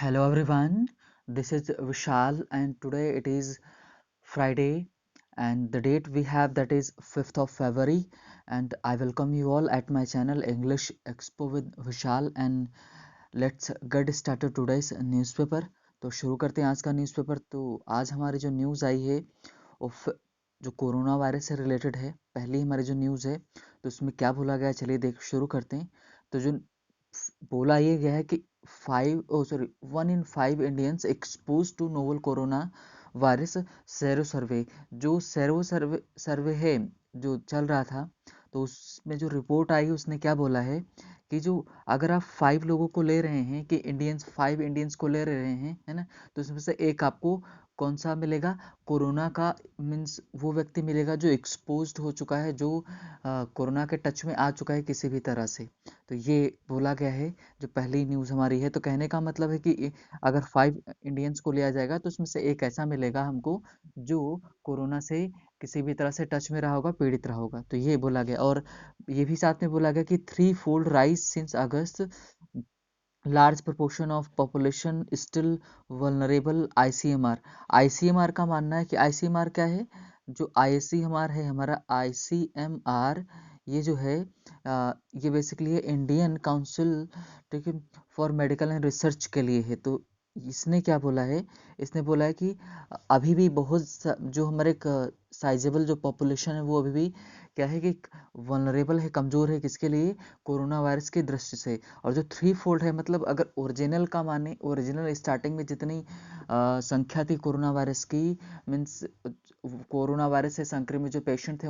Hello everyone, this is Vishal and today it is Friday and the date we have that is 5th of February and I welcome you all at my channel English Expo with Vishal and let's get started today's newspaper। तो शुरू करते हैं आज का newspaper. तो आज हमारी जो न्यूज़ आई है वो जो कोरोना वायरस से रिलेटेड है। पहली हमारी जो न्यूज़ है तो उसमें क्या बोला गया है, चलिए देख शुरू करते हैं। तो जो बोला ये गया है कि 1 in 5 Indians expose to novel corona virus. Sero survey जो सेरो सर्वे है जो चल रहा था, तो उसमें जो रिपोर्ट आई उसने क्या बोला है कि जो अगर आप 5 लोगों को ले रहे हैं कि इंडियंस 5 इंडियंस को ले रहे हैं, है ना, तो उसमें से एक आपको कौन सा मिलेगा, कोरोना का मीन्स वो व्यक्ति मिलेगा जो एक्सपोज्ड हो चुका है, जो कोरोना के टच में आ चुका है किसी भी तरह से। तो ये बोला गया है जो पहली न्यूज़ हमारी है। तो कहने का मतलब है कि अगर 5 इंडियंस को लिया जाएगा तो उसमें से एक ऐसा मिलेगा हमको जो कोरोना से किसी भी तरह से टच में रहा होगा, पीड़ित रहा होगा। तो ये बोला गया और ये भी साथ में बोला गया कि 3-fold rise since August, large proportion of population still vulnerable. ICMR ICMR का मानना है कि आईसीएमआर क्या है, जो आईसीएमआर है हमारा आईसीएमआर, ये जो है ये बेसिकली है इंडियन काउंसिल, ठीक है, फॉर मेडिकल एंड रिसर्च के लिए है। तो इसने क्या बोला है, इसने बोला है कि अभी भी जो हमारे साइजेबल जो पॉपुलेशन है वो अभी भी क्या है कि वनरेबल है, कमज़ोर है, किसके लिए, कोरोना वायरस की दृष्टि से। और जो 3-fold है मतलब अगर ओरिजिनल का माने, ओरिजिनल स्टार्टिंग में जितनी संख्या थी कोरोना वायरस की, मीन्स कोरोना वायरस से संक्रमित जो पेशेंट थे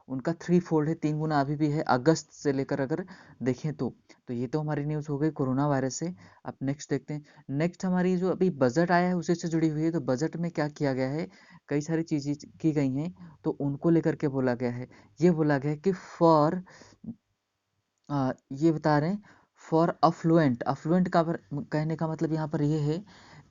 उनका 3-fold है, 3 गुना अभी भी है अगस्त से लेकर अगर देखें तो ये तो हमारी न्यूज़ हो गई कोरोना वायरस से। अब नेक्स्ट देखते हैं। नेक्स्ट हमारी जो अभी बजट आया है उसी से जुड़ी हुई है। तो बजट में क्या किया गया है, कई सारी चीज़ें की गई हैं, तो उनको लेकर के बोला गया है। ये बोला गया है कि ये बता रहे हैं फॉर अफ्लुएंट। अफ्लुएंट का कहने का मतलब यहाँ पर ये है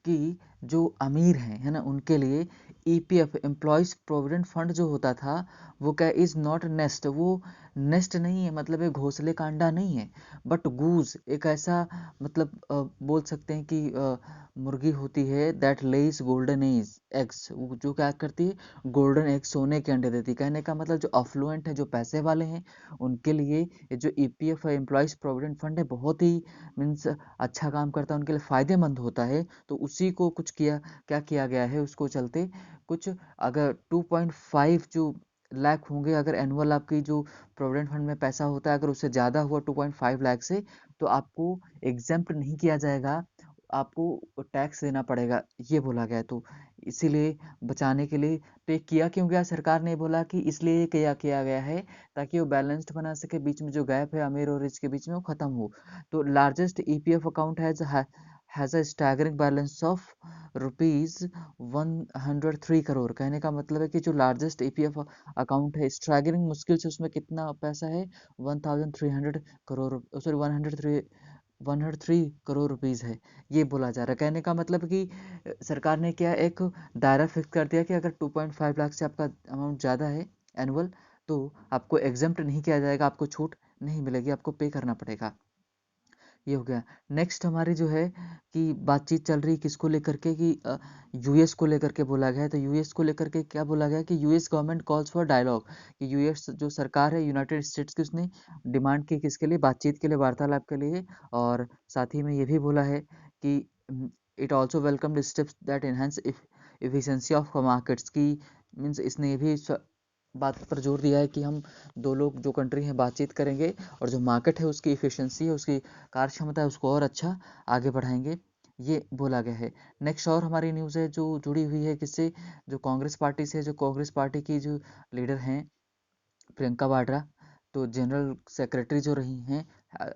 कि जो अमीर हैं, है ना, उनके लिए ईपीएफ एम्प्लॉयज प्रोविडेंट फंड जो होता था वो क्या इज नॉट नेस्ट, वो नेस्ट नहीं है, मतलब एक घोंसले का अंडा नहीं है, बट गूज एक ऐसा मतलब बोल सकते हैं कि मुर्गी होती है that lays golden age eggs, जो क्या करती है, गोल्डन एग, सोने के अंडे देती है। कहने का मतलब जो अफ्लुएंट है, जो पैसे वाले हैं, उनके लिए ये जो ईपीएफ है एम्प्लॉयज प्रोविडेंट फंड है बहुत ही मीन्स अच्छा काम करता है, उनके लिए फ़ायदेमंद होता है। तो उसी को कुछ क्या किया गया है, उसको चलते कुछ अगर 2.5 जो लाख होंगे, अगर एनुअल आपकी जो प्रोविडेंट फंड में पैसा होता है अगर उससे ज़्यादा हुआ 2.5 लाख से, तो आपको एग्जेम्प्ट नहीं किया जाएगा, आपको टैक्स देना पड़ेगा, ये बोला गया है। तो इसीलिए बचाने के लिए तो ये किया क्यों गया, सरकार ने बोला कि इसलिए ये किया गया है ताकि वो बैलेंस्ड बना सके, बीच में जो गैप है अमीर और रिच के बीच में वो खत्म हो। तो largest EPF account has a staggering balance of rupees 103 crore. कहने का मतलब है कि जो लार्जेस्ट ईपीएफ अकाउंट है, स्टैगरिंग मुश्किल से उसमें कितना पैसा है, 1300 करोड़, सॉरी 103 करोड़ रुपीज़ है, ये बोला जा रहा है। कहने का मतलब कि सरकार ने क्या एक दायरा फिक्स कर दिया कि अगर 2.5 लाख से आपका अमाउंट ज़्यादा है एनुअल, तो आपको एग्जेम्प्ट नहीं किया जाएगा, आपको छूट नहीं मिलेगी, आपको पे करना पड़ेगा। ये हो गया। नेक्स्ट हमारी जो है कि बातचीत चल रही किसको लेकर के कि यूएस को लेकर के बोला गया है। तो यूएस को लेकर के क्या बोला गया कि US government calls for dialogue, कि यूएस जो सरकार है यूनाइटेड स्टेट्स की, उसने डिमांड की किसके लिए, बातचीत के लिए, वार्तालाप के लिए। और साथ ही में ये भी बोला है कि it also welcomed steps that enhance efficiency of markets की, मीन्स इसने ये भी बात पर जोर दिया है कि हम दो लोग जो कंट्री हैं बातचीत करेंगे और जो मार्केट है उसकी इफ़िशिएंसी है, उसकी कार्यक्षमता है, उसको और अच्छा आगे बढ़ाएंगे, ये बोला गया है। नेक्स्ट और हमारी न्यूज़ है जो जुड़ी हुई है किससे, जो कांग्रेस पार्टी से, जो कांग्रेस पार्टी की जो लीडर हैं प्रियंका वाड्रा, तो जनरल सेक्रेटरी जो रही हैं,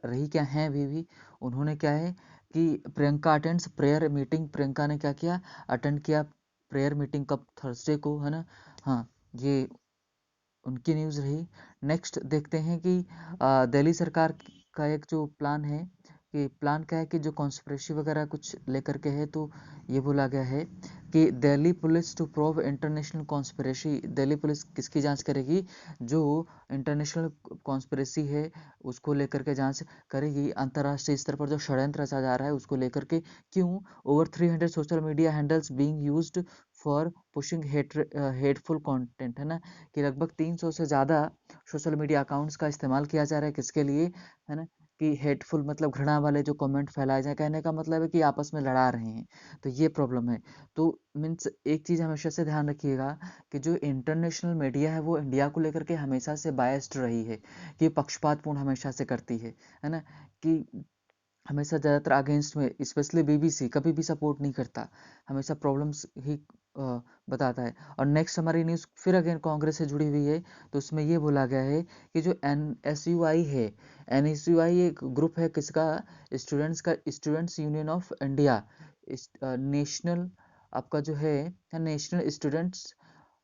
रही क्या हैं अभी भी, उन्होंने क्या है कि Priyanka attends prayer meeting, Priyanka ने क्या किया, अटेंड किया प्रेयर मीटिंग, कब, थर्सडे को, है ना। हाँ, ये उनकी न्यूज़ रही। नेक्स्ट देखते हैं कि दिल्ली सरकार का एक जो प्लान है कि प्लान क्या है कि जो कॉन्स्पिरेसी वगैरह कुछ लेकर के है, तो ये बोला गया है कि Delhi police to probe international conspiracy, Delhi police किसकी जांच करेगी? जो इंटरनेशनल कॉन्स्पिरेसी है उसको लेकर के जांच करेगी, अंतर्राष्ट्रीय स्तर पर जो षड्यंत्र रचा जा रहा है उसको लेकर के। क्यों? Over 300 social media handles being used for pushing hateful content, है ना, कि लगभग 300 से ज़्यादा सोशल मीडिया अकाउंट्स का इस्तेमाल किया जा रहा है, किसके लिए? है ना, कि हेटफुल मतलब घृणा वाले जो कमेंट फैलाए जाए, कहने का मतलब है कि आपस में लड़ा रहे हैं, तो ये प्रॉब्लम है। तो मीन्स एक चीज़ हमेशा से ध्यान रखिएगा कि जो इंटरनेशनल मीडिया है वो इंडिया को लेकर के हमेशा से बायस्ड रही है, कि पक्षपातपूर्ण हमेशा से करती है ना, कि हमेशा ज़्यादातर अगेंस्ट में, स्पेशली बीबीसी कभी भी सपोर्ट नहीं करता, हमेशा प्रॉब्लम्स ही बताता है। और नेक्स्ट हमारी न्यूज़ फिर अगेन कांग्रेस से जुड़ी हुई है, तो उसमें ये बोला गया है कि जो NSUI है, NSUI एक ग्रुप है किसका? स्टूडेंट्स का, students union of India, national आपका जो है national students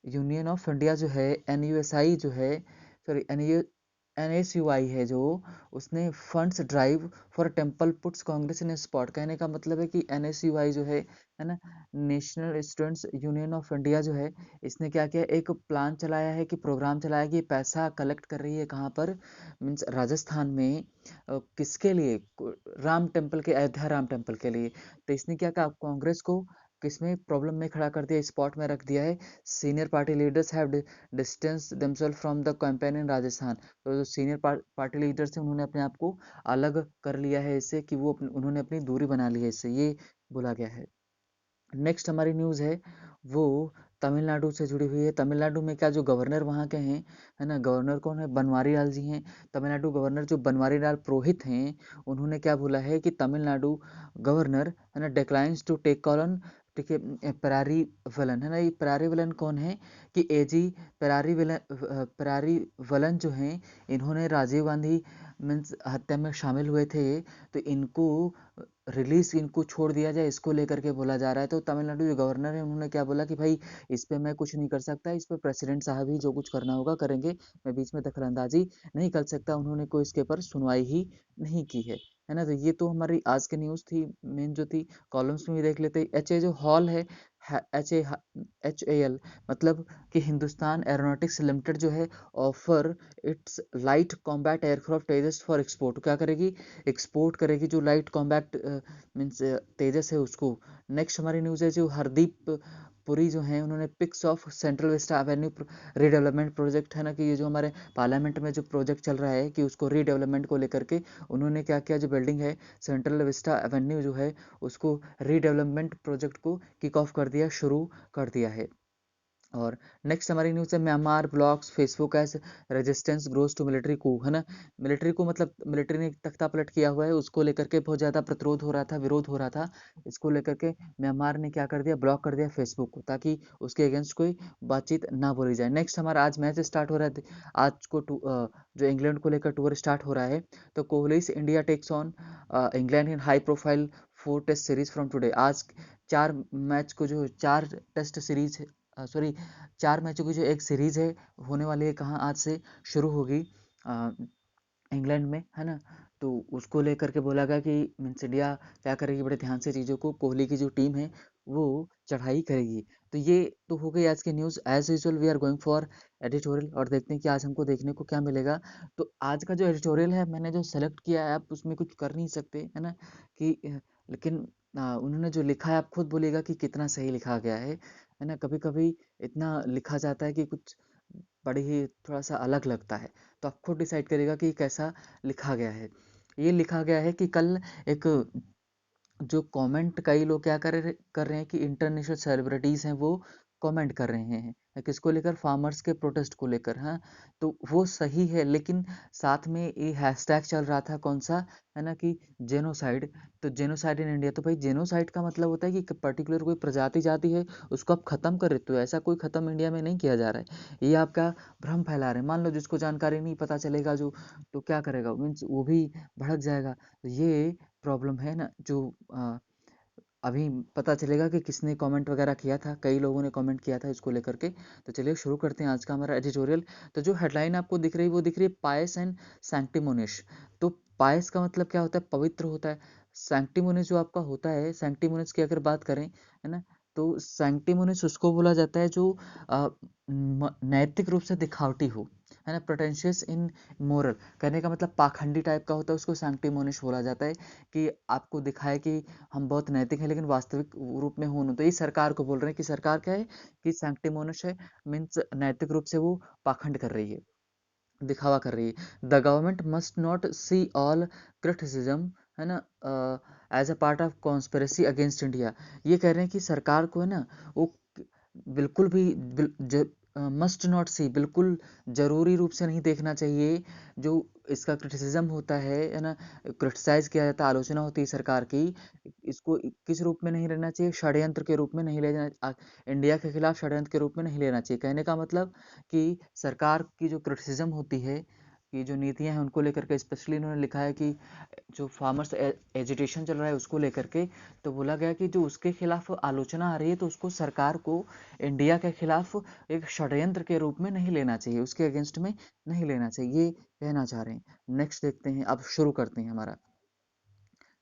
union of India जो है, NUSI जो है, सॉरी NSUI है जो, उसने funds drive for temple puts Congress in spot, कहने का मतलब है कि NSUI जो है ना, national students union of India जो है, इसने क्या किया, एक प्लान चलाया है, कि प्रोग्राम चलाया कि पैसा कलेक्ट कर रही है कहाँ पर? मीन्स राजस्थान में। किसके लिए? राम टेम्पल के, अयोध्या राम टेम्पल के लिए। तो इसने क्या कहा, कांग्रेस को किसमें प्रॉब्लम में खड़ा कर दिया, स्पॉट में रख दिया है। Senior party leaders have distance themselves from the campaign in Rajasthan, तो जो सीनियर पार्टी लीडर्स हैं उन्होंने अपने आप को अलग कर लिया है इससे, कि वो उन्होंने अपनी दूरी बना ली है इससे, ये बोला गया है। नेक्स्ट हमारी न्यूज़ है वो तमिलनाडु से जुड़ी हुई है। तमिलनाडु में क्या, जो गवर्नर वहाँ के हैं, है ना, गवर्नर कौन है? बनवारी लाल जी हैं। तमिलनाडु गवर्नर जो बनवारी लाल पुरोहित हैं, उन्होंने क्या बोला है कि तमिलनाडु गवर्नर, है ना, डिक्लाइंस टू टेक कॉल, ठीक है, परारी वलन, है ना, ये परारी वलन कौन है? कि एजी परारी वलन, परारी वलन जो हैं, इन्होंने राजीव गांधी मीन्स हत्या में शामिल हुए थे, तो इनको रिलीज, इनको छोड़ दिया जाए, इसको लेकर के बोला जा रहा है। तो तमिलनाडु जो गवर्नर है उन्होंने क्या बोला कि भाई इस पे मैं कुछ नहीं कर सकता, इस पे प्रेसिडेंट साहब ही जो कुछ करना होगा करेंगे, मैं बीच में दखलंदाजी नहीं कर सकता। उन्होंने कोई इसके ऊपर सुनवाई ही नहीं की है ना। तो ये तो हमारी आज की न्यूज़ थी, मेन जो थी। कॉलम्स में भी देख लेते, HA जो हॉल है, HAL मतलब कि हिंदुस्तान एरोनॉटिक्स लिमिटेड जो है, offer its light combat aircraft Tejas for export, क्या करेगी? एक्सपोर्ट करेगी जो लाइट कॉम्बैट मीन्स तेजस है उसको। नेक्स्ट हमारी न्यूज़ है जो हरदीप पुरी जो हैं, उन्होंने pics of central vista avenue redevelopment project, है ना, कि ये जो हमारे पार्लियामेंट में जो प्रोजेक्ट चल रहा है कि उसको रीडेवलपमेंट को लेकर के उन्होंने क्या किया, जो बिल्डिंग है सेंट्रल विस्टा एवेन्यू जो है, उसको रीडेवलपमेंट प्रोजेक्ट को किक ऑफ कर दिया, शुरू कर दिया है। और नेक्स्ट हमारी न्यूज़ है Myanmar blocks Facebook as resistance grows to military coup, है ना, मिलिट्री को मतलब मिलिट्री ने तख्ता पलट किया हुआ है, उसको लेकर के बहुत ज़्यादा प्रतिरोध हो रहा था, विरोध हो रहा था। इसको लेकर के म्यांमार ने क्या कर दिया, ब्लॉक कर दिया फेसबुक को, ताकि उसके अगेंस्ट कोई बातचीत ना बोली जाए। नेक्स्ट हमारा आज मैच स्टार्ट हो रहा है, आज को जो इंग्लैंड को लेकर टूर स्टार्ट हो रहा है, तो Kohli's India takes on England in high profile 4 test series from today. आज 4 मैच को, जो 4 टेस्ट सीरीज, सॉरी 4 मैचों की जो एक सीरीज है होने वाली है, कहाँ आज से शुरू होगी, अ, इंग्लैंड में, है ना। तो उसको लेकर के बोला गया कि मीन्स इंडिया क्या करेगी, बड़े ध्यान से चीज़ों को, कोहली की जो टीम है वो चढ़ाई करेगी। तो ये तो हो गई आज की news. As usual we are going for editorial, और देखते हैं कि आज हमको देखने को क्या मिलेगा। तो आज का जो एडिटोरियल है मैंने जो सेलेक्ट किया है, आप उसमें कुछ कर नहीं सकते, है ना, कि लेकिन उन्होंने जो लिखा है आप खुद बोलिएगा कि कितना सही लिखा गया है ना। कभी कभी इतना लिखा जाता है कि कुछ बड़े ही थोड़ा सा अलग लगता है, तो आप खुद डिसाइड करिएगा कि कैसा लिखा गया है। ये लिखा गया है कि कल एक जो कमेंट, कई लोग क्या कर रहे हैं कि इंटरनेशनल सेलिब्रिटीज़ हैं वो कमेंट कर रहे हैं किसको लेकर, फार्मर्स के प्रोटेस्ट को लेकर, हाँ। तो वो सही है, लेकिन साथ में ये हैशटैग चल रहा था कौन सा, है ना, कि जेनोसाइड। तो जेनोसाइड इन इंडिया, तो भाई जेनोसाइड का मतलब होता है कि पर्टिकुलर कोई प्रजाति जाति है उसको आप खत्म कर रहे हो, तो ऐसा कोई खत्म इंडिया में नहीं किया जा रहा है, ये आपका भ्रम फैला रहे हैं। मान लो जिसको जानकारी नहीं पता चलेगा जो, तो क्या करेगा, मीन्स वो भी भड़क जाएगा। तो ये प्रॉब्लम है ना, जो अभी पता चलेगा कि किसने कमेंट वगैरह किया था। कई लोगों ने कमेंट किया था इसको लेकर के। तो चलिए शुरू करते हैं आज का हमारा एडिटोरियल। तो जो हेडलाइन आपको दिख रही है वो दिख रही है पायस एंड सैंक्टिमोनिश। तो पायस का मतलब क्या होता है? पवित्र होता है। सैंक्टिमोनिश जो आपका होता है, सैंक्टिमोनिश की अगर बात करें, है ना, तो सैंक्टिमोनिश उसको बोला जाता है जो नैतिक रूप से दिखावटी हो, है ना, प्रेटेंशियस इन मोरल। कहने का मतलब पाखंडी टाइप का होता है, उसको सैंक्टिमोनिश बोला जाता है। कि आपको दिखाए कि हम बहुत नैतिक हैं लेकिन वास्तविक रूप में हो नहीं। तो ये सरकार को बोल रहे हैं कि सरकार क्या है कि सैंक्टिमोनिश है, मीन्स नैतिक रूप से वो पाखंड कर रही है, दिखावा कर रही है। The government must not see all criticism, है ना, as a part of conspiracy against India. ये कह रहे हैं कि सरकार को, है ना, वो बिल्कुल भी मस्ट नॉट सी, बिल्कुल जरूरी रूप से नहीं देखना चाहिए जो इसका क्रिटिसिज्म होता है ना, क्रिटिसाइज किया जाता है, आलोचना होती है सरकार की। इसको किस रूप में नहीं लेना चाहिए? षड्यंत्र के रूप में नहीं लेना, इंडिया के खिलाफ षड्यंत्र के रूप में नहीं लेना चाहिए। कहने का मतलब कि सरकार की जो क्रिटिसिज्म होती है, कि जो नीतियां हैं उनको लेकर के, स्पेशली इन्होंने लिखा है कि जो फार्मर्स एजिटेशन चल रहा है उसको लेकर के, तो बोला गया कि जो उसके खिलाफ आलोचना आ रही है तो उसको सरकार को इंडिया के खिलाफ एक षड्यंत्र के रूप में नहीं लेना चाहिए, उसके अगेंस्ट में नहीं लेना चाहिए, ये कहना चाह रहे हैं। नेक्स्ट देखते हैं, अब शुरू करते हैं हमारा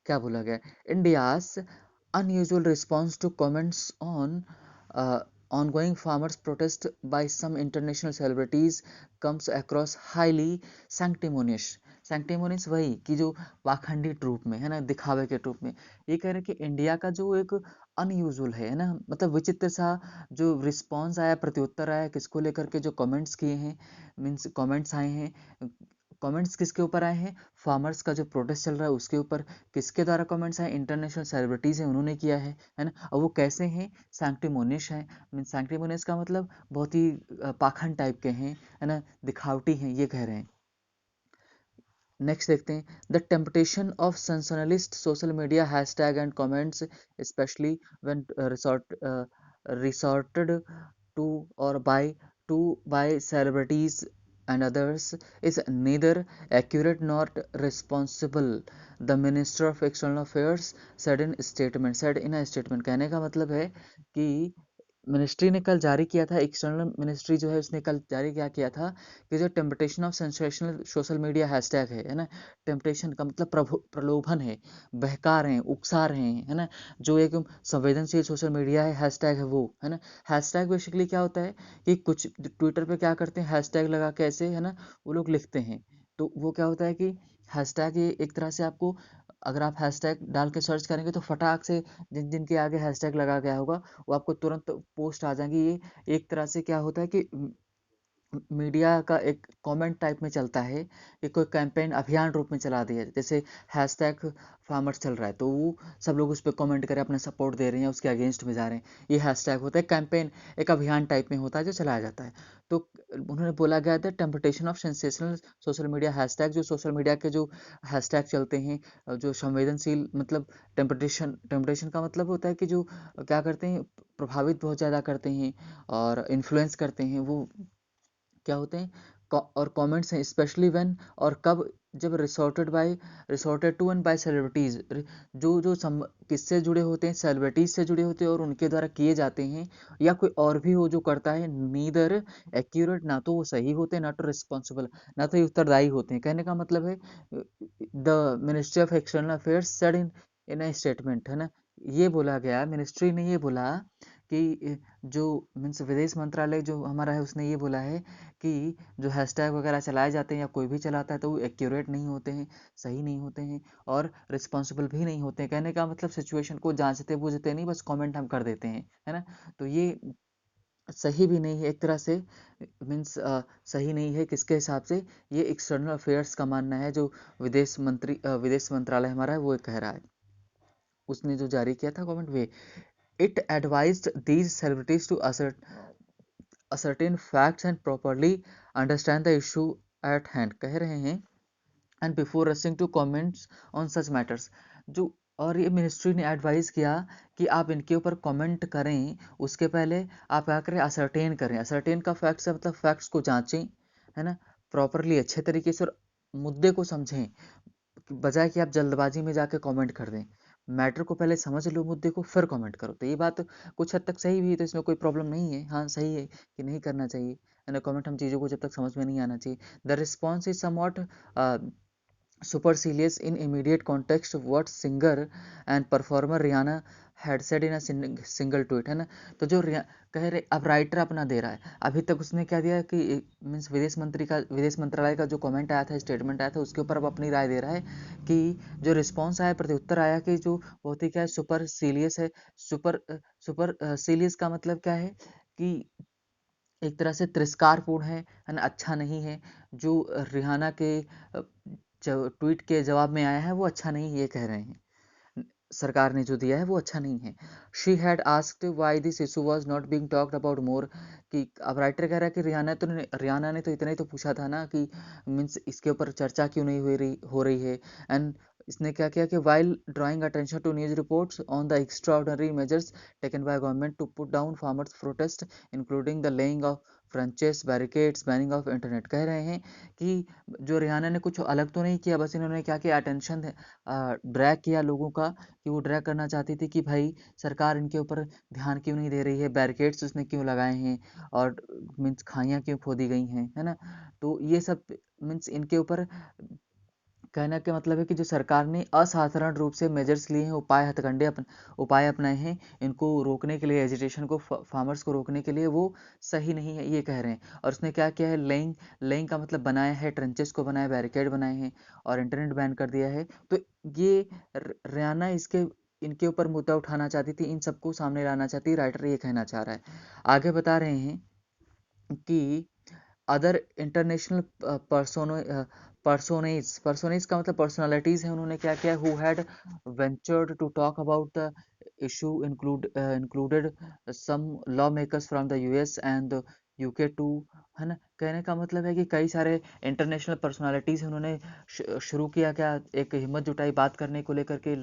क्या बोला गया। India's unusual response to comments on ongoing farmers protest by some international celebrities comes across highly sanctimonious। सैंक्टिमोनियस वही कि जो पाखंडी रूप में, है ना, दिखावे के रूप में। ये कह रहे हैं कि इंडिया का जो एक अनयूजुअल है ना, मतलब विचित्र सा जो रिस्पॉन्स आया, प्रत्युत्तर आया, किसको लेकर के जो कमेंट्स किए हैं, मीन्स कमेंट्स आए हैं। कमेंट्स किसके ऊपर आए हैं? फार्मर्स का जो प्रोटेस्ट चल रहा है उसके ऊपर। किसके द्वारा कमेंट्स आए? इंटरनेशनल सेलिब्रिटीज हैं, उन्होंने किया है ना। और वो कैसे हैं? सैंक्टिमोनियस हैं। मीन सैंक्टिमोनियस का मतलब बहुत ही पाखंड टाइप के हैं, है ना, दिखावटी हैं, ये कह रहे हैं। नेक्स्ट देखते हैं, the temptation of sensationalist social media hashtag and comments specially when resorted to or by celebrities and others is neither accurate nor responsible, the minister of external affairs said in a statement। कहने का मतलब है कि ministry ने कल जारी किया था, एक्सटर्नल मिनिस्ट्री जो है उसने कल जारी क्या किया था कि जो temptation of sensational social media hashtag है ना, टेम्पटेशन का मतलब प्रलोभन है, बहका रहे हैं, उकसा रहे हैं, है ना, जो एक संवेदनशील सोशल मीडिया है, हैशटैग है वो, है ना। हैशटैग बेसिकली क्या होता है कि कुछ ट्विटर पे क्या करते हैं, हैशटैग लगा के ऐसे, है ना, वो लोग लिखते हैं। तो वो क्या होता है कि हैशटैग ये एक तरह से आपको, अगर आप हैशटैग डाल के सर्च करेंगे तो फटाक से जिन जिनके आगे हैशटैग लगा गया होगा वो आपको तुरंत पोस्ट आ जाएंगी। ये एक तरह से क्या होता है कि मीडिया का एक कमेंट टाइप में चलता है कि कोई कैंपेन अभियान रूप में चला दिया है। जैसे हैशटैग फार्मर्स चल रहा है तो वो सब लोग उस पर कमेंट करें, अपना सपोर्ट दे रहे हैं, उसके अगेंस्ट में जा रहे हैं, ये हैशटैग होता है। कैंपेन एक अभियान टाइप में होता है जो चलाया जाता है। तो उन्होंने बोला गया था temptation of sensational social media hashtag, जो सोशल मीडिया के जो हैशटैग चलते हैं, जो संवेदनशील, मतलब टेम्पटेशन, टेम्पटेशन का मतलब होता है कि जो क्या करते हैं, प्रभावित बहुत ज़्यादा करते हैं और इन्फ्लुएंस करते हैं, वो क्या होते हैं, और कमेंट्स हैं स्पेशली व्हेन, और कब, जब resorted to and by celebrities, जो जो किससे जुड़े होते हैं, सेलिब्रिटीज से जुड़े होते हैं और उनके द्वारा किए जाते हैं, या कोई और भी हो जो करता है, नीदर एक्यूरेट, ना तो वो सही होते हैं, ना तो रिस्पॉन्सिबल, ना तो ये उत्तरदायी होते हैं। कहने का मतलब है the ministry of external affairs said in A statement, है ना, ये बोला गया, मिनिस्ट्री ने ये बोला कि जो मीन्स विदेश मंत्रालय जो हमारा है उसने ये बोला है कि जो हैशटैग वगैरह चलाए जाते हैं या कोई भी चलाता है तो वो एक्यूरेट नहीं होते हैं, सही नहीं होते हैं और रिस्पॉन्सिबल भी नहीं होते हैं। कहने का मतलब सिचुएशन को जांचते बूझते नहीं, बस कमेंट हम कर देते हैं, है ना। तो ये सही भी नहीं है एक तरह से, मीन्स सही नहीं है किसके हिसाब से, ये एक्सटर्नल अफेयर्स का मानना है, जो विदेश मंत्रालय हमारा है वो कह रहा है, उसने जो जारी किया था comment way. It advised these celebrities to ascertain facts and properly understand the issue at hand, कह रहे हैं, and before rushing to comments on such matters। जो, और ये मिनिस्ट्री ने एडवाइस किया कि आप इनके ऊपर कमेंट करें उसके पहले आप क्या करें, असरटेन करें। असरटेन का फैक्ट से मतलब फैक्ट्स को जांचें, है ना, प्रॉपरली अच्छे तरीके से, और मुद्दे को समझें, बजाय कि आप जल्दबाजी में जाके कमेंट कर दें। मैटर को पहले समझ लो, मुद्दे को, फिर कमेंट करो। तो ये बात कुछ हद तक सही भी है, तो इसमें कोई प्रॉब्लम नहीं है। हाँ, सही है कि नहीं करना चाहिए, है ना कमेंट, हम चीज़ों को जब तक समझ में नहीं आना चाहिए। The response is somewhat supercilious in immediate context what singer and performer Rihanna had said in a single tweet, है ना। तो जो कह रहे, अब राइटर अपना दे रहा है, अभी तक उसने क्या दिया कि मीन्स विदेश मंत्रालय का जो कमेंट आया था, स्टेटमेंट आया था, उसके ऊपर अब अपनी राय दे रहा है कि जो रिस्पॉन्स आया, प्रत्युत्तर आया कि जो बहुत ही क्या है, सुपर सीलियस है। सुपर सीलियस का मतलब क्या है कि एक तरह से तिरस्कारपूर्ण है ना, अच्छा नहीं है। जो रिहाना के जो ट्वीट के जवाब में आया है वो अच्छा नहीं, ये कह रहे हैं सरकार ने जो दिया है वो अच्छा नहीं है। She had asked why this issue was not being talked about more, कि अब राइटर कह रहा है कि रियाना ने तो इतना ही तो पूछा था ना कि मीन्स इसके ऊपर चर्चा क्यों नहीं हो रही है। एंड इसने क्या किया कि while drawing attention to news reports on the extraordinary measures taken by government to put down farmers protest including the laying of trenches barricades banning of internet, कह रहे हैं कि जो रियाना ने कुछ अलग तो नहीं किया, बस इन्होंने क्या किया, अटेंशन ड्रैग किया लोगों का, कि वो ड्रैग करना चाहती थी कि भाई सरकार इनके ऊपर ध्यान क्यों नहीं दे रही है, बैरिकेड्स उसने क्यों लगाए हैं, और मीन्स खाइयाँ क्यों खोदी गई हैं, है ना। तो ये सब मीन्स इनके ऊपर कहना का मतलब है कि जो सरकार ने असाधारण रूप से मेजर्स लिए हैं, उपाय अपनाए हैं इनको रोकने के लिए, एजिटेशन को, फार्मर्स को रोकने के लिए, वो सही नहीं है, ये कह रहे हैं। और उसने क्या किया है, लेइंग लेइंग का मतलब बनाया है, ट्रेंचेस को बनाया, बैरिकेड बनाए हैं, और इंटरनेट बैन कर दिया है। तो ये रियाना इसके इनके ऊपर मुद्दा उठाना चाहती थी, इन सबको सामने लाना चाहती, राइटर ये कहना चाह रहा है। आगे बता रहे हैं कि अदर इंटरनेशनल पर्सोनेज का मतलब पर्सनालिटीज है, उन्होंने क्या किया, who had ventured to talk about the issue included some law makers from the US and UK too, है ना। कहने का मतलब है कि कई सारे इंटरनेशनल पर्सनालिटीज उन्होंने शुरू किया, क्या एक हिम्मत जुटाई बात करने को लेकर के।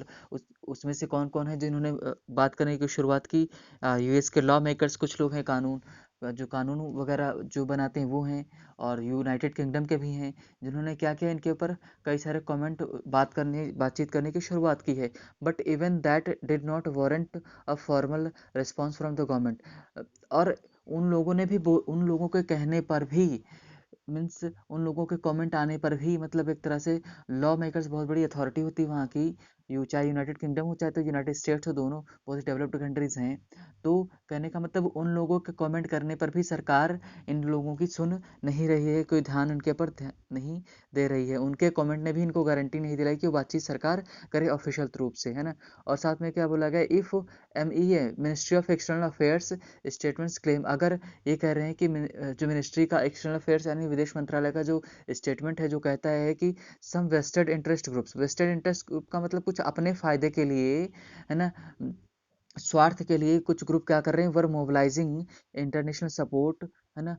उसमें से कौन कौन है जिन्होंने बात करने की शुरुआत की, यूएस के लॉ मेकर्स, कुछ लोग हैं जो कानून वगैरह जो बनाते हैं वो हैं, और यूनाइटेड किंगडम के भी हैं, जिन्होंने क्या किया, इनके ऊपर कई सारे कमेंट, बातचीत करने की शुरुआत की है। But even that did not warrant a formal response from the government. और उन लोगों के कहने पर भी, मीन्स उन लोगों के कमेंट आने पर भी, मतलब एक तरह से लॉ मेकर्स बहुत बड़ी अथॉरिटी होती है वहाँ की, चाहे यूनाइटेड किंगडम हो चाहे तो यूनाइटेड स्टेट्स हो, दोनों बहुत ही डेवलप्ड कंट्रीज हैं। तो कहने का मतलब उन लोगों के कमेंट करने पर भी सरकार इन लोगों की सुन नहीं रही है, कोई ध्यान उनके ऊपर नहीं दे रही है। उनके कमेंट ने भी इनको गारंटी नहीं दिलाई कि वो बातचीत सरकार करे ऑफिशियल रूप से, है ना। और साथ में क्या बोला गया, if ministry of external affairs statements claim, अगर ये कह रहे हैं कि जो मिनिस्ट्री का एक्सटर्नल अफेयर्स यानी विदेश मंत्रालय का जो स्टेटमेंट है, जो कहता है कि सम वेस्टेड इंटरेस्ट ग्रुप का मतलब कुछ अपने फायदे के लिए, है ना, स्वार्थ के लिए कुछ ग्रुप क्या कर रहे हैं, वर मोबिलाइजिंग इंटरनेशनल सपोर्ट, है ना,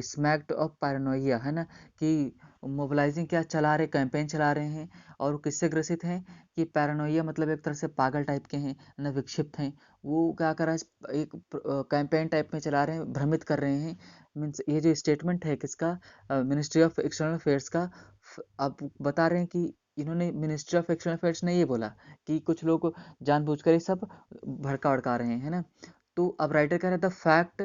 स्मैक्ड ऑफ पैरानोइया, है ना, कि मोबिलाइजिंग क्या चला रहे, कैंपेन चला रहे हैं, और वो किससे ग्रसित हैं, कि पैरानोइया मतलब एक तरह से पागल टाइप के हैं ना, विक्षिप्त हैं। वो क्या कर रहा है, एक कैंपेन टाइप में चला रहे हैं, भ्रमित कर रहे हैं। मीन्स ये जो स्टेटमेंट है किसका, मिनिस्ट्री ऑफ एक्सटर्नल अफेयर्स का, अब बता रहे हैं कि इन्होंने, मिनिस्ट्री ऑफ एक्सटर्नल अफेयर्स ने ये बोला कि कुछ लोग जानबूझकर ये सब भड़का भड़का रहे हैं ना। तो अब राइटर कह रहा है, the fact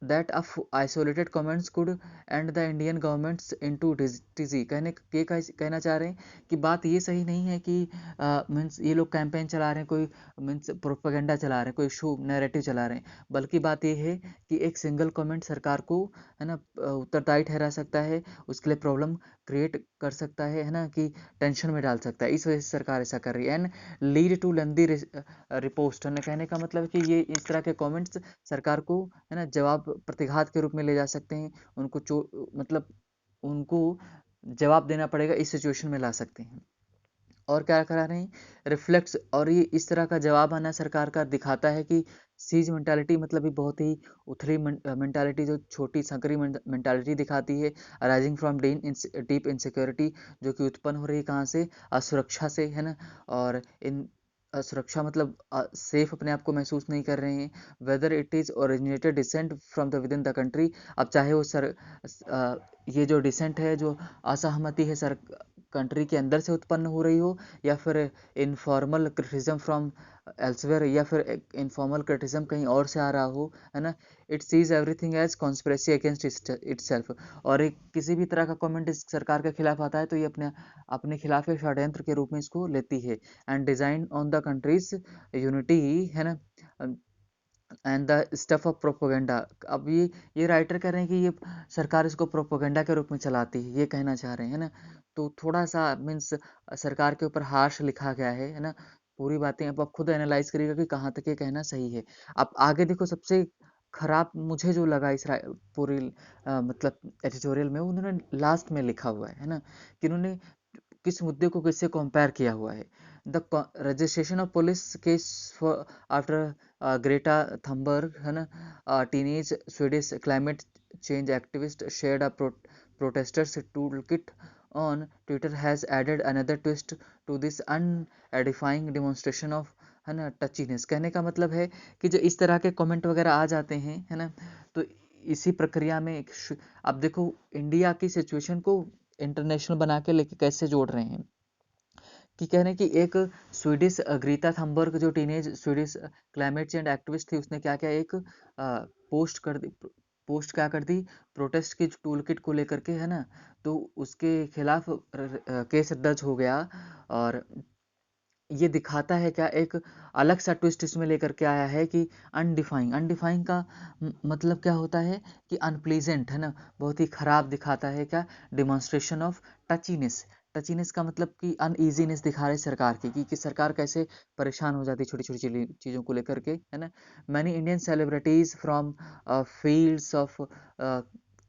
that of isolated comments could end the Indian governments into dizzy, कहना चाह रहे हैं कि बात ये सही नहीं है कि मीन्स ये लोग कैंपेन चला रहे हैं, कोई मीन्स प्रोपेगेंडा चला रहे हैं, कोई शो नैरेटिव चला रहे हैं, बल्कि बात ये है कि एक सिंगल कमेंट सरकार को, है ना, उत्तरदायी ठहरा सकता है, उसके लिए प्रॉब्लम क्रिएट कर सकता है ना, कि टेंशन में डाल सकता है। इस वजह से सरकार ऐसा कर रही है, and lead to lengthy riposte, कहने का मतलब है कि ये इस तरह के कमेंट्स सरकार को, है ना, जवाब प्रतिघात के रूप में ले जा सकते हैं, उनको मतलब उनको जवाब देना पड़ेगा, इस सिचुएशन में ला सकते हैं। और क्या करा रहे हैं, रिफ्लेक्ट्स, और ये इस तरह का जवाब आना सरकार का दिखाता है कि सीज मेंटालिटी, मतलब ये बहुत ही उथली मेंटालिटी, जो छोटी संकरी मेंटालिटी दिखाती है, अराइजिंग फ्रॉम डीप इनसिक्योरिटी, जो कि उत्पन्न हो रही है कहाँ से, असुरक्षा से, है ना। और इन असुरक्षा मतलब सेफ अपने आप को महसूस नहीं कर रहे हैं, whether it is originated decent from the with in the country. अब चाहे वो ये जो डिसेंट है, जो असहमति है कंट्री के अंदर से उत्पन्न हो रही हो, या फिर इनफॉर्मल क्रिटिसिज्म फ्रॉम एल्सवेयर, या फिर इनफॉर्मल क्रिटिसिज्म कहीं और से आ रहा हो, है ना। It sees everything as conspiracy against itself. और एक किसी भी तरह का कमेंट इस सरकार के खिलाफ आता है तो ये अपने अपने खिलाफ एक षड्यंत्र के रूप में इसको लेती है। And design on the countries unity, है ना, and the stuff of propaganda. अब ये राइटर कह रहे हैं कि ये सरकार इसको प्रोपोगेंडा के रूप में चलाती है, ये कहना चाह रहे हैं, है ना। तो थोड़ा सा मीन्स सरकार के ऊपर हार्श लिखा गया है ना। पूरी बातें अब आप खुद एनालाइज करिएगा कि कहाँ तक ये कहना सही है। आप आगे देखो, सबसे खराब मुझे जो लगा इस पूरी मतलब एडिटोरियल में, उन्होंने लास्ट में लिखा हुआ है ना, कि उन्होंने किस मुद्दे को किससे कंपेयर किया हुआ है। The registration of police case for after Greta Thunberg, है ना, teenage Swedish climate change activist shared a protesters toolkit on Twitter has added another twist to this unedifying demonstration of, है ना, टचीनेस। कहने का मतलब है कि जो इस तरह के कमेंट वगैरह आ जाते हैं, है ना, तो इसी प्रक्रिया में अब देखो इंडिया की सिचुएशन को इंटरनेशनल बना के लेके कैसे जोड़ रहे हैं, कि कह रहे हैं कि एक स्वीडिश ग्रीता थंबर्ग जो teenage Swedish climate change activist थी, उसने क्या किया, एक पोस्ट कर दी, पोस्ट क्या कर दी, प्रोटेस्ट की टूल किट को लेकर के, है ना। तो उसके खिलाफ केस दर्ज हो गया। और ये दिखाता है क्या, एक अलग सा ट्विस्ट इसमें लेकर के आया है कि अनडिफाइंग, अनडिफाइंग का मतलब क्या होता है कि अनप्लीजेंट, है ना, बहुत ही खराब दिखाता है क्या, डिमॉन्स्ट्रेशन ऑफ टचीनेस। टचीनेस का मतलब कि अनईजीनेस दिखा रहे सरकार की, कि सरकार कैसे परेशान हो जाती है छोटी छोटी चीज़ों को लेकर के, है ना। Many Indian celebrities from fields of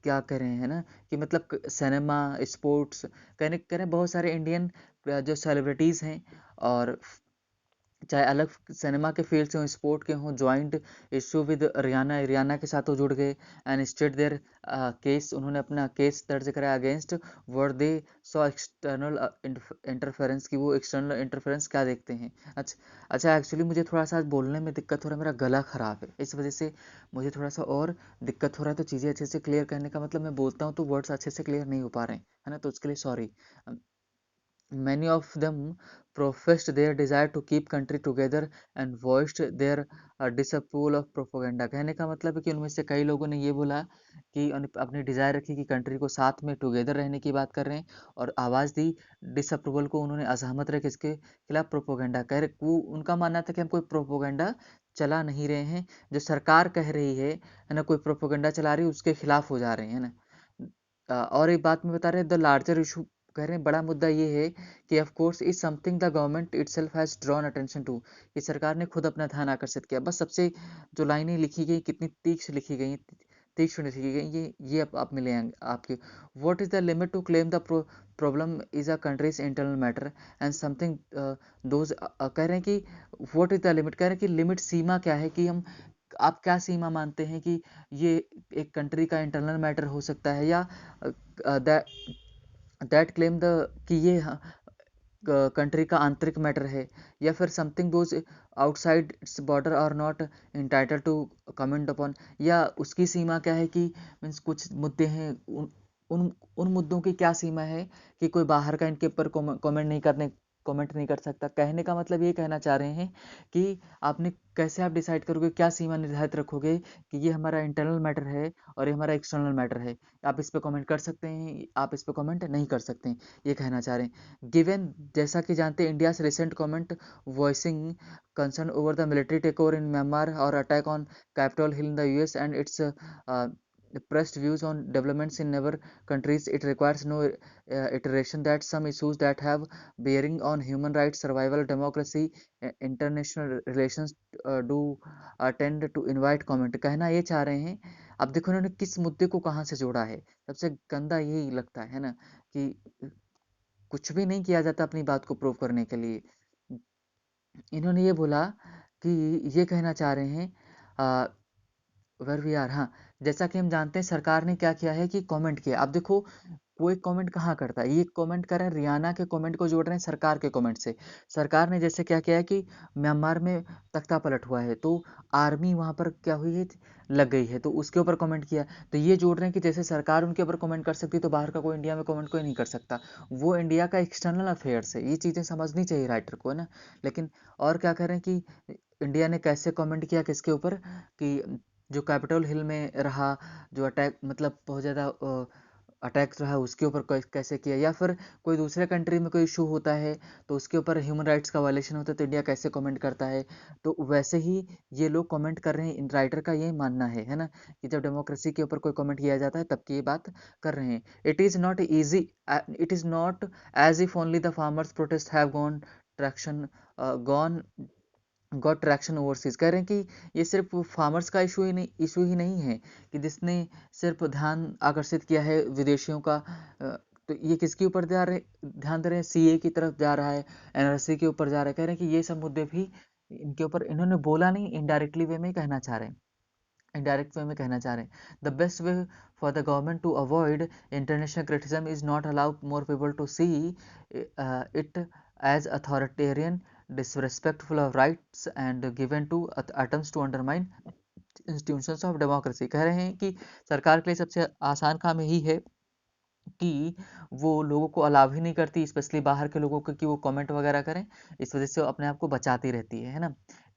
क्या कह रहे हैं ना, कि मतलब सिनेमा, स्पोर्ट्स, कह रहे हैं बहुत सारे इंडियन जो सेलिब्रिटीज़ हैं, और चाहे अलग सिनेमा के फील्ड से हों, स्पोर्ट के हों, joint issue with Riyana, Riyana के साथ वो जुड़ गए। एंड स्टेट देयर केस, उन्होंने अपना केस दर्ज कराया against were they saw external interference, की वो एक्सटर्नल इंटरफेरेंस क्या देखते हैं। अच्छा एक्चुअली मुझे थोड़ा सा आज बोलने में दिक्कत हो रहा है, मेरा गला ख़राब है, इस वजह से मुझे थोड़ा सा और दिक्कत हो रहा है। तो चीज़ें अच्छे से क्लियर करने का मतलब, मैं बोलता हूँ तो वर्ड्स अच्छे से क्लियर नहीं हो पा रहे हैं, है ना, तो उसके लिए sorry. Many of them professed their desire to keep country together and voiced their disapproval of propaganda। कहने का मतलब है कि उनमें से कई लोगों ने ये बोला कि अपनी डिज़ायर रखी कि कंट्री को साथ में टुगेदर रहने की बात कर रहे हैं, और आवाज़ दी डिसअप्रूवल को, उन्होंने असहमत रहे किसके खिलाफ, प्रोपोगंडा। कह रहे वो उनका मानना था कि हम कोई प्रोपोगंडा चला नहीं रहे हैं, जो सरकार कह रही है ना, कोई प्रोपोगंडा चला रही है, उसके खिलाफ हो जा रहे हैं ना। और एक बात में बता रहे हैं, द लार्जर इशू, कह रहे हैं बड़ा मुद्दा ये है कि of course is something the government itself has drawn attention to, कि सरकार ने खुद अपना ध्यान आकर्षित किया। बस सबसे जो लाइनें लिखी गई कितनी तीक्ष्ण लिखी गई, तीक्ष्ण लिखी गई, ये आप मिले हैं आपके। What is the limit to claim the problem is a country's internal matter and something those, कह रहे हैं कि व्हाट इज द लिमिट, कह रहे हैं कि लिमिट, सीमा क्या है, कि हम, आप क्या सीमा मानते हैं कि ये एक कंट्री का इंटरनल मैटर हो सकता है, या दैट क्लेम द, कि ये कंट्री का आंतरिक मैटर है, या फिर something those outside its border are not entitled to comment upon, या उसकी सीमा क्या है, कि मीन्स कुछ मुद्दे हैं, उन मुद्दों की क्या सीमा है कि कोई बाहर का इनके ऊपर कमेंट नहीं कर सकता। कहने का मतलब ये कहना चाह रहे हैं कि आपने कैसे आप डिसाइड करोगे, क्या सीमा निर्धारित रखोगे कि ये हमारा इंटरनल मैटर है और ये हमारा एक्सटर्नल मैटर है, आप इस पे कमेंट कर सकते हैं, आप इस पे कमेंट नहीं कर सकते हैं, ये कहना चाह रहे हैं। गिवन, जैसा कि जानते हैं, India recent comment voicing concern over the military take over in Myanmar और attack on Capitol Hill in the US and its pressed views on developments in our countries, it requires no iteration that some issues that have bearing on human rights, survival, democracy, international relations do tend to invite comment। कहना ये चाह रहे हैं, अब देखो इन्होंने किस मुद्दे को कहाँ से जोड़ा है, सबसे गंदा यही लगता है ना, कि कुछ भी नहीं किया जाता अपनी बात को प्रूव करने के लिए। इन्होंने ये बोला कि ये कहना चाह रहे हैं वेर वी आर, हाँ, जैसा कि हम जानते हैं सरकार ने क्या किया है कि कमेंट किया। अब देखो वो एक कमेंट कहाँ करता है, ये कमेंट कर रहे हैं रियाना के कमेंट को जोड़ रहे हैं सरकार के कमेंट से। सरकार ने जैसे क्या किया है कि म्यांमार में तख्ता पलट हुआ है तो आर्मी वहां पर क्या हुई है, लग गई है, तो उसके ऊपर कमेंट किया। तो ये जोड़ रहे हैं कि जैसे सरकार उनके ऊपर कमेंट कर सकती है तो बाहर का कोई इंडिया में कमेंट कोई नहीं कर सकता। वो इंडिया का एक्सटर्नल अफेयर्स है, ये चीज़ें समझनी चाहिए राइटर को, है ना। लेकिन और क्या करें कि इंडिया ने कैसे कमेंट किया किसके ऊपर, कि जो कैपिटल हिल में रहा, जो अटैक मतलब बहुत ज़्यादा अटैक रहा उसके ऊपर कैसे किया, या फिर कोई दूसरे कंट्री में कोई इशू होता है तो उसके ऊपर ह्यूमन राइट्स का वायलेशन होता है तो इंडिया कैसे कमेंट करता है। तो वैसे ही ये लोग कमेंट कर रहे हैं, इन राइटर का यही मानना है ना, कि जब डेमोक्रेसी के ऊपर कोई कमेंट किया जाता है तब की ये बात कर रहे हैं। It is not easy, it is not as if only the farmers protest have gone traction, gone got traction overseas. कह रहे हैं कि ये सिर्फ फार्मर्स का इशू ही नहीं है कि जिसने सिर्फ ध्यान आकर्षित किया है विदेशियों का, तो ये किसके ऊपर ध्यान दे रहे हैं, सीए की तरफ जा रहा है, एनआरसी के ऊपर जा रहा है। कह रहे हैं कि ये सब मुद्दे भी इनके ऊपर, इन्होंने बोला नहीं, इनडायरेक्टली वे में कहना चाह रहे हैं, इनडायरेक्ट वे में कहना चाह रहे हैं। The best way for the government to avoid international criticism is not allow more people to see it as authoritarian, disrespectful of rights and given to attempts to undermine institutions of democracy। कह रहे हैं कि सरकार के लिए सबसे आसान काम यही है कि वो लोगों को अलाउ ही नहीं करती, स्पेशली बाहर के लोगों को, कि वो कमेंट वगैरह करें। इस वजह से वो अपने आप को बचाती रहती है ना,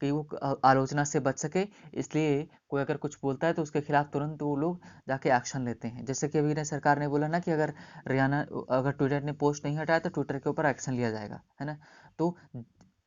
कि वो आलोचना से बच सके। इसलिए कोई अगर कुछ बोलता है तो उसके खिलाफ तुरंत वो लोग जाके एक्शन लेते हैं। जैसे कि अभी ने सरकार ने बोला ना कि अगर रियाना, अगर ट्विटर ने पोस्ट नहीं हटाया तो ट्विटर के ऊपर एक्शन लिया जाएगा, है ना। तो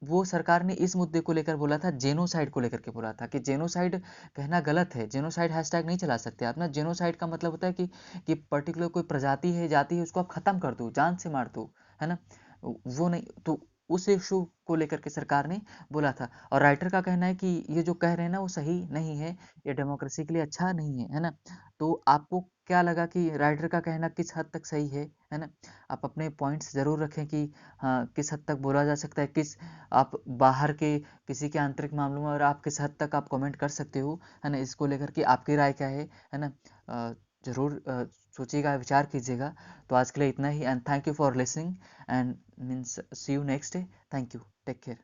वो सरकार ने इस मुद्दे को लेकर बोला था, जेनोसाइड को लेकर के बोला था कि जेनोसाइड कहना गलत है, जेनोसाइड हैशटैग नहीं चला सकते आप ना। जेनोसाइड का मतलब होता है कि पर्टिकुलर कोई प्रजाति है, जाति है, उसको आप खत्म कर दो, जान से मार दो, है ना। वो नहीं तो उस इशू को लेकर के सरकार ने बोला था। और राइटर का कहना है कि ये जो कह रहे हैं ना वो सही नहीं है, ये डेमोक्रेसी के लिए अच्छा नहीं है, है ना। तो आपको क्या लगा कि राइटर का कहना किस हद तक सही है ना। आप अपने पॉइंट्स जरूर रखें कि हाँ किस हद तक बोला जा सकता है, किस आप बाहर के किसी के आंतरिक मामलों में और आप किस हद तक आप कमेंट कर सकते हो, है ना। इसको लेकर के आपकी राय क्या है ना। ज़रूर सोचिएगा, विचार कीजिएगा। तो आज के लिए इतना ही, and thank you for listening and means see you next day. Thank you, take care.